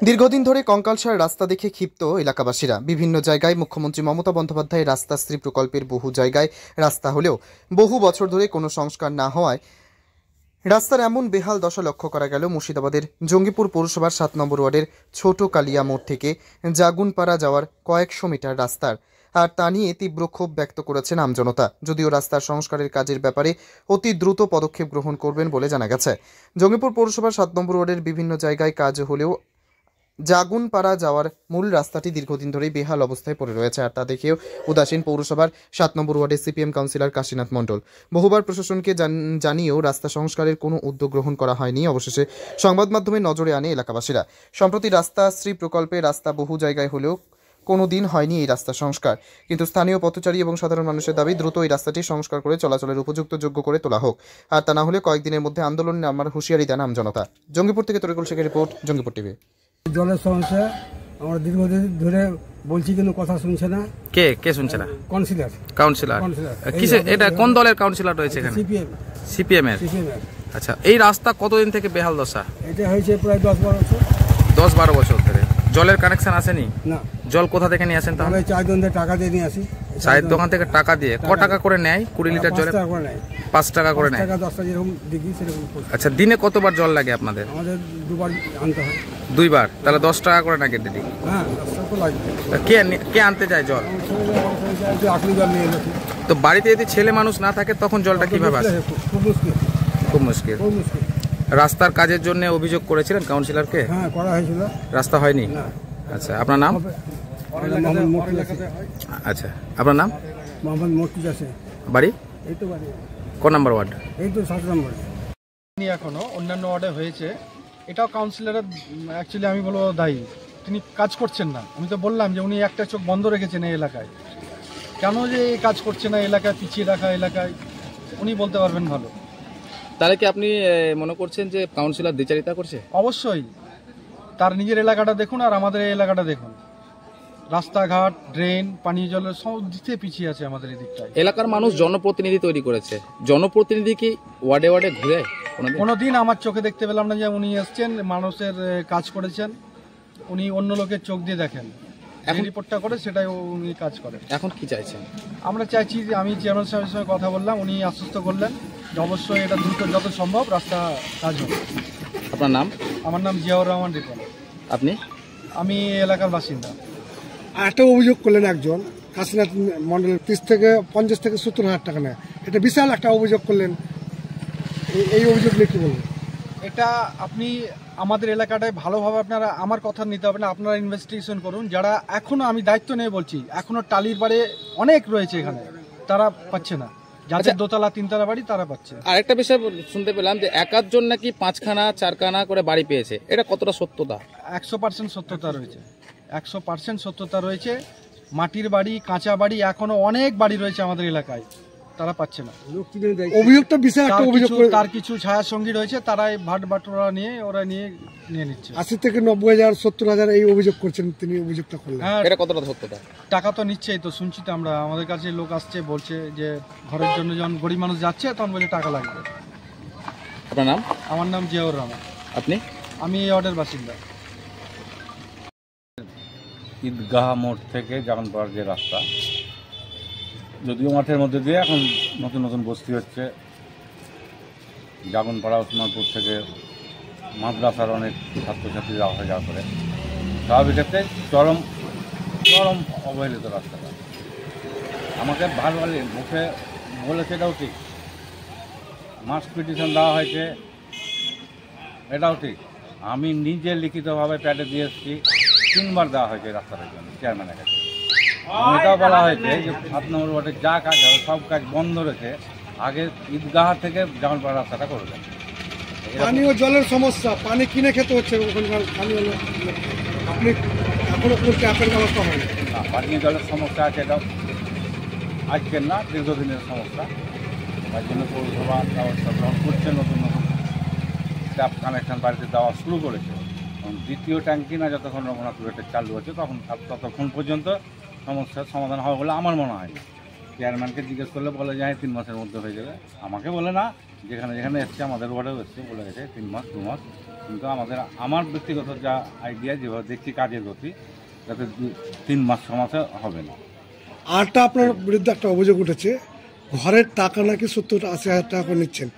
দীর্ঘদিন ধরে কঙ্কালসার রাস্তা দেখে ক্ষিপ্ত এলাকাবাসীরা। বিভিন্ন জায়গায় মুখ্যমন্ত্রী মমতা বন্দ্যোপাধ্যায়ের রাস্তাশ্রী প্রকল্পের বহু জায়গায় রাস্তা হলেও বহু বছর ধরে কোনো সংস্কার না হওয়ায় রাস্তার এমন বেহাল দশা লক্ষ্য করা গেল মুর্শিদাবাদের জঙ্গিপুর পৌরসভার 7 নম্বর ওয়ার্ডের ছোট কালিয়া মোড় থেকে জাগুনপাড়া যাওয়ার কয়েকশো মিটার রাস্তার। আর তা নিয়ে তীব্র ক্ষোভ ব্যক্ত করেছেন আমজনতা। যদিও রাস্তার সংস্কারের কাজের ব্যাপারে অতি দ্রুত পদক্ষেপ গ্রহণ করবেন বলে জানা গেছে। জঙ্গিপুর পৌরসভার 7 নম্বর ওয়ার্ডের বিভিন্ন জায়গায় কাজ হলেও জাগুনপাড়া যাওয়ার মূল রাস্তাটি দীর্ঘদিন ধরেই বেহাল অবস্থায় পড়ে রয়েছে। আর তা দেখেও উদাসীন পৌরসভার 7 নম্বর ওয়ার্ডের সিপিএম কাউন্সিলর কাশীনাথ মণ্ডল। বহুবার প্রশাসনকে জানিয়েও রাস্তা সংস্কারের কোনো উদ্যোগ গ্রহণ করা হয়নি। অবশেষে সংবাদ মাধ্যমে নজরে আনে এলাকাবাসীরা। সম্প্রতি রাস্তাশ্রী প্রকল্পে রাস্তা বহু জায়গায় হলেও কোনো দিন হয়নি এই রাস্তা সংস্কার। কিন্তু স্থানীয় পথচারী এবং সাধারণ মানুষের দাবি দ্রুত এই রাস্তাটি সংস্কার করে চলাচলের উপযুক্ত যোগ্য করে তোলা হোক। আর তা না হলে কয়েকদিনের মধ্যে আন্দোলন নামার হুঁশিয়ারি দেন আমজনতা। জঙ্গিপুর থেকে তরিকুল শেখের রিপোর্ট, জঙ্গিপুর টিভি। জলের সমস্যা আমরা দীর্ঘদিন ধরে বলছি, কিন্তু কথা শুনছে না। কে শুনছে না? কাউন্সিলর। কিসে এটা? কোন দলের কাউন্সিলর রয়েছে এখানে? সিপিএম এর। আচ্ছা, এই রাস্তা কতদিন থেকে বেহাল দশা? এটা হয়েছে প্রায় 10-12 বছর। 10-12 বছর ধরে জলের কানেকশন আসেনি? না। জল কোথা থেকে নিয়ে আসেন তাহলে? চায়ের দোকান থেকে টাকা দিয়ে নিয়ে আসি। চায়ের দোকান থেকে টাকা দিয়ে ক টাকা করে নেয়? 20 লিটার জলে 5 টাকা করে নেয়। 10টা যেরকম দিঘি সেরকম। আচ্ছা, দিনে কতবার জল লাগে আপনাদের? আমাদের দুবার আনতে হয়। 2 বার? তাহলে 10 টাকা করে নাকি ডেলি? হ্যাঁ, 10 টাকা তো লাগবে। কে আনতে যায় জল? আসলে জল নিয়ে এলো। তো বাড়িতে যদি ছেলে মানুষ না থাকে তখন জলটা কিভাবে আসে? খুব মুশকিল। রাস্তার কাজের জন্য অভিযোগ করেছিলেন কাউন্সিলরকে? হ্যাঁ, করা হয়েছিল। রাস্তা হয়নি? আচ্ছা, আপনার নাম? আচ্ছা, আপনার নাম? মোহাম্মদ মর্তুজা আছে। বাড়ি? এই তো বাড়ি। কোন নাম্বার ওয়ার্ড? এই তো 7 নম্বর। এখনো অন্যান্য ওয়ার্ডে হয়েছে, এটাও কাউন্সিলরের অ্যাকচুয়ালি আমি বলবো দায়ী। তিনি কাজ করছেন না। আমি তো বললাম যে উনি একটা চোখ বন্ধ রেখেছেন এই এলাকায়। কেন যে এই কাজ করছে না এলাকায়, পিছিয়ে রাখা এলাকায়, উনি বলতে পারবেন ভালো। তাহলে কি আপনি মনে করছেন যে কাউন্সিলর দ্বিচারিতা করছে? অবশ্যই। তার নিজের এলাকাটা দেখুন আর আমাদের এই এলাকাটা দেখুন। রাস্তাঘাট, ড্রেন, পানীয় জলের সব দিকে পিছিয়ে আছে আমাদের এই দিকটায়। এলাকার মানুষ জনপ্রতিনিধি তৈরি করেছে। জনপ্রতিনিধি কি ওয়ার্ডে ওয়ার্ডে ঘুরে? কোনোদিন আমার চোখে দেখতে পেলাম না যে উনি এসছেন, মানুষের কাজ করেছেন। উনি অন্য লোকের চোখ দিয়ে দেখেন, এখন রিপোর্টটা করে সেটাই উনি কাজ করেন। এখন কি চাইছেন? আমরা চাইছি যে, আমি চেয়ারম্যান সাহেবের সঙ্গে কথা বললাম, উনি আশ্বস্ত করলেন যে অবশ্যই এটা দ্রুত যত সম্ভব রাস্তা কাজ হবে। আপনার নাম? আমার নাম জিয়াউর রহমান রিপন। আপনি? আমি এলাকার বাসিন্দা। একটা অভিযোগ করলেন একজন, কাশীনাথ মণ্ডলের 30 থেকে 50 থেকে 70 হাজার টাকা নেয়। এটা বিশাল একটা অভিযোগ করলেন। এই অভিযোগ নিয়ে কি বলবেন? এটা আপনি আমাদের এলাকাটায় ভালোভাবে আপনারা, আমার কথা নিতে হবে না, আপনারা ইনভেস্টিগেশন করুন। যারা এখনো, আমি দায়িত্ব নিয়ে বলছি, এখনো টালির বাড়ি অনেক রয়েছে এখানে, তারা পাচ্ছে না। যাদের দোতলা 3তলা বাড়ি তারা পাচ্ছে। আরেকটা বিষয় শুনতে পেলাম যে একাধজন নাকি 5খানা 4খানা করে বাড়ি পেয়েছে। এটা কতটা সত্যতা? 100% সত্যতা রয়েছে। 100% সত্যতা রয়েছে। মাটির বাড়ি, কাঁচা বাড়ি, এখনো অনেক বাড়ি রয়েছে আমাদের এলাকায়, তারা পাচ্ছে না। অভিযোগটা বিশাল একটা অভিযোগ। তার কিছু ছায়া সঙ্গী রয়েছে, তারাই ভাট বাটোরা নিয়ে নিয়ে নিচ্ছে। 80 থেকে 90 হাজার, 70 হাজার এই অভিযোগ করছেন তিনি। অভিযোগটা করলেন, এটা কতটা সত্যতা? টাকা তো নিচ্ছেই তো, শুনছি তো আমরা। আমাদের কাছে লোক আসছে, বলছে যে ঘরের জন্য যখন গরিব মানুষ যাচ্ছে তখন বলে টাকা লাগবে। আপনার নাম? আমার নাম জিয়াউর রহমান। আপনি? আমি এই ওয়ার্ডের বাসিন্দা। ঈদগাহ মোড় থেকে জাগানপাড়ার যে রাস্তা, যদিও মাঠের মধ্যে দিয়ে এখন নতুন নতুন বস্তি হচ্ছে। জাগনপাড়া, ওসমানপুর থেকে মাদ্রাসার অনেক ছাত্রছাত্রীরা আসা যাওয়া করে। স্বাভাবিক ক্ষেত্রে চরম অবহেলিত রাস্তাটা। আমাকে ভালোভাবে মুখে বলেছে, এটাও ঠিক। মাস পিটিশন দেওয়া হয়েছে, এটাও ঠিক। আমি নিজে লিখিতভাবে প্যাডে দিয়ে এসেছি, 3 বার দেওয়া হয়েছে রাস্তাটার জন্য চেয়ারম্যানের কাছে। এটাও বলা হয়েছে যে 7 নম্বর ওয়ার্ডে যা কাজ হবে সব কাজ বন্ধ রেখে আগে ঈদগাহ থেকে জামালপাড়া রাস্তাটা করে দেন। পানি ও জলের সমস্যা, পানি কিনে খেতে হচ্ছে ওখানকার। আপনি এখনো কোনো ট্যাপের ব্যবস্থা হয়নি? না, পানীয় জলের সমস্যা আছে, এটাও আজকের না, দীর্ঘদিনের সমস্যা। তার জন্য পৌরসভা ব্যবস্থা গ্রহণ করছে, নতুন নতুন ট্যাপ কানেকশন বাড়িতে দেওয়া শুরু করেছে। এবং দ্বিতীয় ট্যাঙ্কি না যতক্ষণ রঘুনাথপুর এটা চালু আছে ততক্ষণ পর্যন্ত সমস্যার সমাধান হবে বলে আমার মনে হয়। চেয়ারম্যানকে জিজ্ঞেস করলে বলে যে হ্যাঁ 3 মাসের মধ্যে হয়ে যাবে। আমাকে বলে না, যেখানে যেখানে এসছে আমাদের ওয়ার্ডেও এসছে, বলে গেছে 3 মাস 2 মাস। কিন্তু আমার ব্যক্তিগত যা আইডিয়া, যেভাবে দেখছি কাজের গতি, যাতে 3 মাস 6 মাসে হবে না। আরটা আপনার বিরুদ্ধে একটা অভিযোগ উঠেছে, ঘরের টাকা নাকি 70-80 হাজার টাকা করে নিচ্ছেন,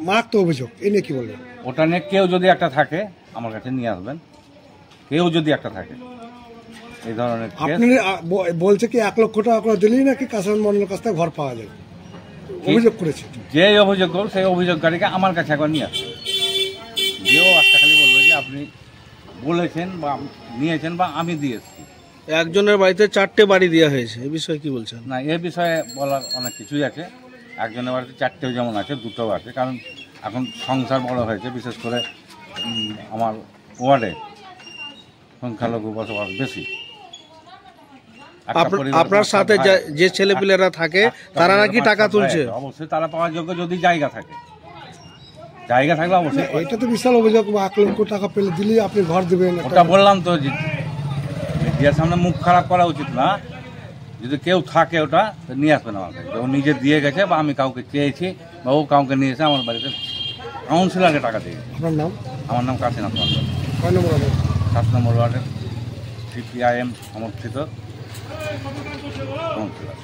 মারাত্মক অভিযোগ, এই নিয়ে কি বলবেন? ওটা নিয়ে কেউ যদি একটা থাকে আমার কাছে নিয়ে আসবেন, কেউ যদি একটা থাকে এই ধরনের কেস। আপনি বলছে কি 1 লক্ষ টাকা করে দিলেই নাকি কাশীনাথ মন্ডলের কাছ থেকে ঘর পাওয়া যায়, অভিযোগ করেছে। যে অভিযোগ করব সেই অভিযোগকারীকে আমার কাছে একবার নিয়ে আসবে, যেও একটা খালি বলবে যে আপনি বলেছেন বা নিয়েছেন বা আমি দিয়েছি। একজনের বাড়িতে 4টে বাড়ি দেওয়া হয়েছে, এই বিষয়ে কি বলছেন? না, এ বিষয়ে বলার অনেক কিছুই আছে। একজনের বাড়িতে 4টেও যেমন আছে, 2টোও আছে, কারণ এখন সংসার বড় হয়েছে। বিশেষ করে আমার ওয়ার্ডে সংখ্যালঘু বসবাস বেশি। আপনার সাথে যে ছেলেপিলেরা থাকে তারা নাকি টাকা তুলছে? অবশ্যই তারা পাওয়ার যোগ্য, যদি জায়গা থাকে। জায়গা থাকলে অবশ্যই। এটা তো বিশাল অভিযোগ, 1 লক্ষ টাকা পেলে দিলেই আপনি ঘর দেবেন। ওটা বললাম তো, মিডিয়ার সামনে মুখ খারাপ করা উচিত না। যদি কেউ থাকে ওটা নিয়ে আসবেন আমার কাছে। ও নিজে দিয়ে গেছে বা আমি কাউকে চেয়েছি বা ও কাউকে নিয়ে এসে আমার বাড়িতে কাউন্সিলরকে টাকা দিয়ে। আপনার নাম? আমার নাম কাশীনাথ মন্ডল, 6 নম্বর ওয়ার্ড, 7 নম্বর ওয়ার্ডের CPIM সমর্থিত কাউন্সিলর।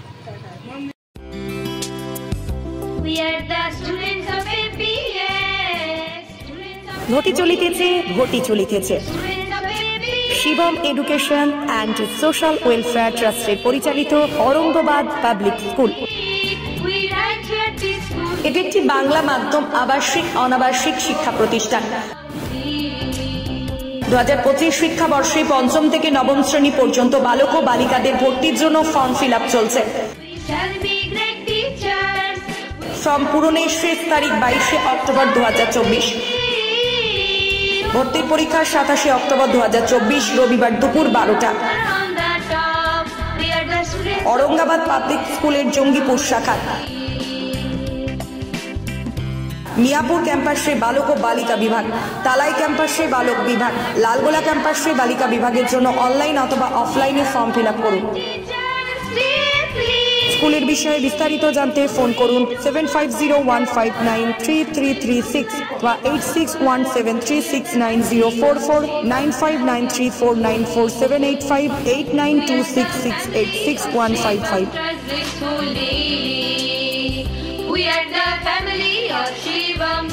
ঘটি চলিতেছে Shivam education and social welfare ট্রাস্টের পরিচালিত অরঙ্গবাদ পাবলিক স্কুল। এটি একটি বাংলা মাধ্যম আবাসিক অনাবাসিক শিক্ষা প্রতিষ্ঠান। 2025 শিক্ষাবর্ষে 5ম থেকে 9ম শ্রেণী পর্যন্ত বালক ও বালিকাদের ভর্তির জন্য ফর্ম ফিল আপ চলছে। ফর্ম পূরণের শেষ তারিখ 22 অক্টোবর 2024। ভর্তির পরীক্ষা 27 অক্টোবর 2024 রবিবার দুপুর 12টা। औरंगाबाद पाब्लिक स्कूलेर जंगीपुर शाखा, मियापुर कैम्पासे बालक और बालिका विभाग, तालाई कैम्पासे बालक विभाग, लालगोला कैम्पासे बालिका विभागेर जोन्नो अनलाइन अथवा अफलाइने फर्म फिल आप करुन। स्कूलेर विषये विस्तारित जानते फोन करुन 7501593336 বা 8617369044 9593494785 8926686155। We are the family of Shivam.